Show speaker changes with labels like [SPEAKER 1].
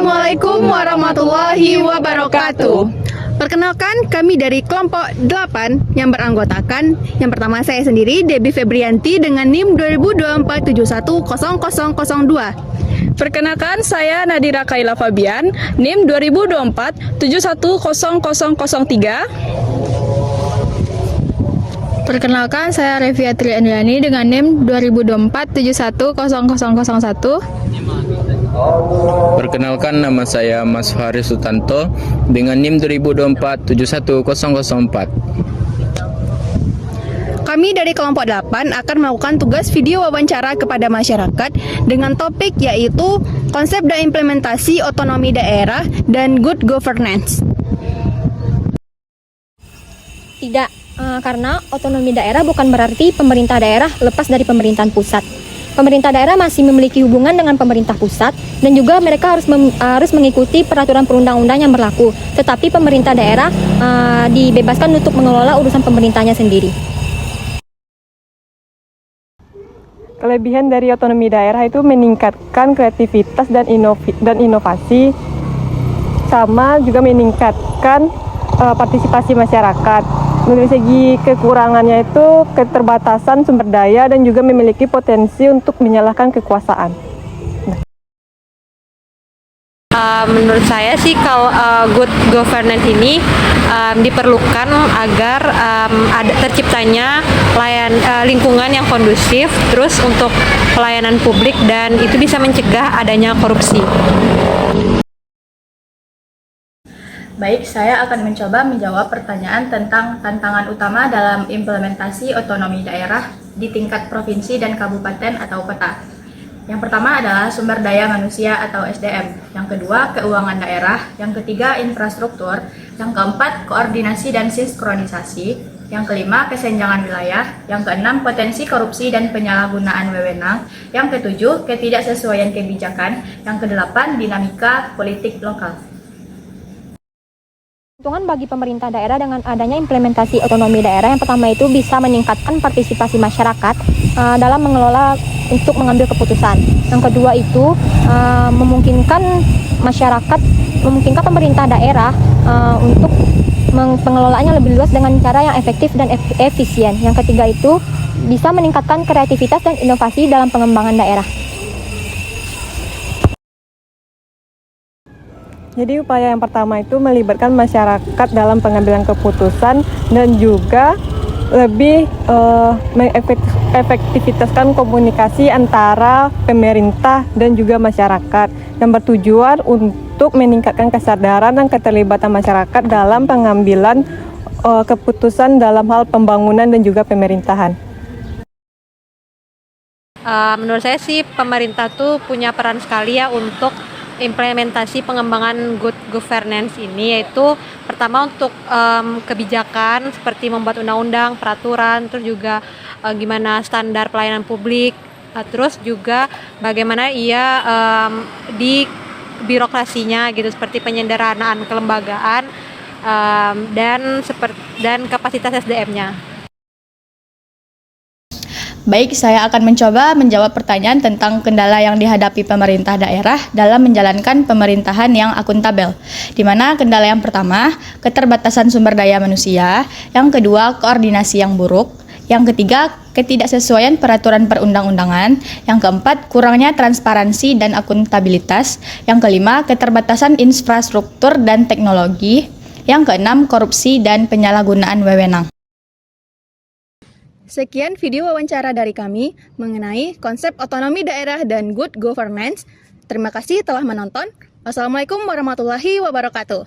[SPEAKER 1] Assalamualaikum warahmatullahi wabarakatuh. Perkenalkan, kami dari kelompok 8 yang beranggotakan. Yang pertama saya sendiri, Debbie Febrianti dengan NIM 2024710002.
[SPEAKER 2] Perkenalkan, saya Nadira Kaila Fabian, NIM 2024710003.
[SPEAKER 3] Perkenalkan, saya Reviatri Andriani dengan NIM 2024710001.
[SPEAKER 4] Perkenalkan, nama saya Mas Haris Sutanto dengan NIM 2024710004.
[SPEAKER 1] Kami dari kelompok 8 akan melakukan tugas video wawancara kepada masyarakat dengan topik yaitu konsep dan implementasi otonomi daerah dan good governance.
[SPEAKER 5] Tidak, karena otonomi daerah bukan berarti pemerintah daerah lepas dari pemerintahan pusat. Pemerintah daerah masih memiliki hubungan dengan pemerintah pusat dan juga mereka harus mengikuti peraturan perundang-undang yang berlaku. Tetapi pemerintah daerah dibebaskan untuk mengelola urusan pemerintahnya sendiri.
[SPEAKER 2] Kelebihan dari otonomi daerah itu meningkatkan kreativitas dan inovasi, sama juga meningkatkan partisipasi masyarakat. Dari segi kekurangannya itu keterbatasan sumber daya dan juga memiliki potensi untuk menyalahkan kekuasaan.
[SPEAKER 6] Menurut saya sih kalau good governance ini diperlukan agar ada terciptanya lingkungan yang kondusif, terus untuk pelayanan publik, dan itu bisa mencegah adanya korupsi.
[SPEAKER 7] Baik, saya akan mencoba menjawab pertanyaan tentang tantangan utama dalam implementasi otonomi daerah di tingkat provinsi dan kabupaten atau kota. Yang pertama adalah sumber daya manusia atau SDM, yang kedua keuangan daerah, yang ketiga infrastruktur, yang keempat koordinasi dan sinkronisasi, yang kelima kesenjangan wilayah, yang keenam potensi korupsi dan penyalahgunaan wewenang, yang ketujuh ketidaksesuaian kebijakan, yang kedelapan dinamika politik lokal.
[SPEAKER 5] Keuntungan bagi pemerintah daerah dengan adanya implementasi otonomi daerah yang pertama itu bisa meningkatkan partisipasi masyarakat dalam mengelola untuk mengambil keputusan. Yang kedua itu memungkinkan pemerintah daerah untuk pengelolaannya lebih luas dengan cara yang efektif dan efisien. Yang ketiga itu bisa meningkatkan kreativitas dan inovasi dalam pengembangan daerah.
[SPEAKER 2] Jadi upaya yang pertama itu melibatkan masyarakat dalam pengambilan keputusan dan juga lebih mengefektivitaskan komunikasi antara pemerintah dan juga masyarakat yang bertujuan untuk meningkatkan kesadaran dan keterlibatan masyarakat dalam pengambilan keputusan dalam hal pembangunan dan juga pemerintahan.
[SPEAKER 6] Menurut saya sih pemerintah tuh punya peran sekali ya untuk implementasi pengembangan good governance ini, yaitu pertama untuk kebijakan seperti membuat undang-undang, peraturan, terus juga gimana standar pelayanan publik, terus juga bagaimana ia di birokrasinya gitu, seperti penyederhanaan kelembagaan dan kapasitas SDM-nya.
[SPEAKER 3] Baik, saya akan mencoba menjawab pertanyaan tentang kendala yang dihadapi pemerintah daerah dalam menjalankan pemerintahan yang akuntabel. Di mana kendala yang pertama, keterbatasan sumber daya manusia, yang kedua, koordinasi yang buruk, yang ketiga, ketidaksesuaian peraturan perundang-undangan, yang keempat, kurangnya transparansi dan akuntabilitas, yang kelima, keterbatasan infrastruktur dan teknologi, yang keenam, korupsi dan penyalahgunaan wewenang.
[SPEAKER 1] Sekian video wawancara dari kami mengenai konsep otonomi daerah dan good governance. Terima kasih telah menonton. Wassalamualaikum warahmatullahi wabarakatuh.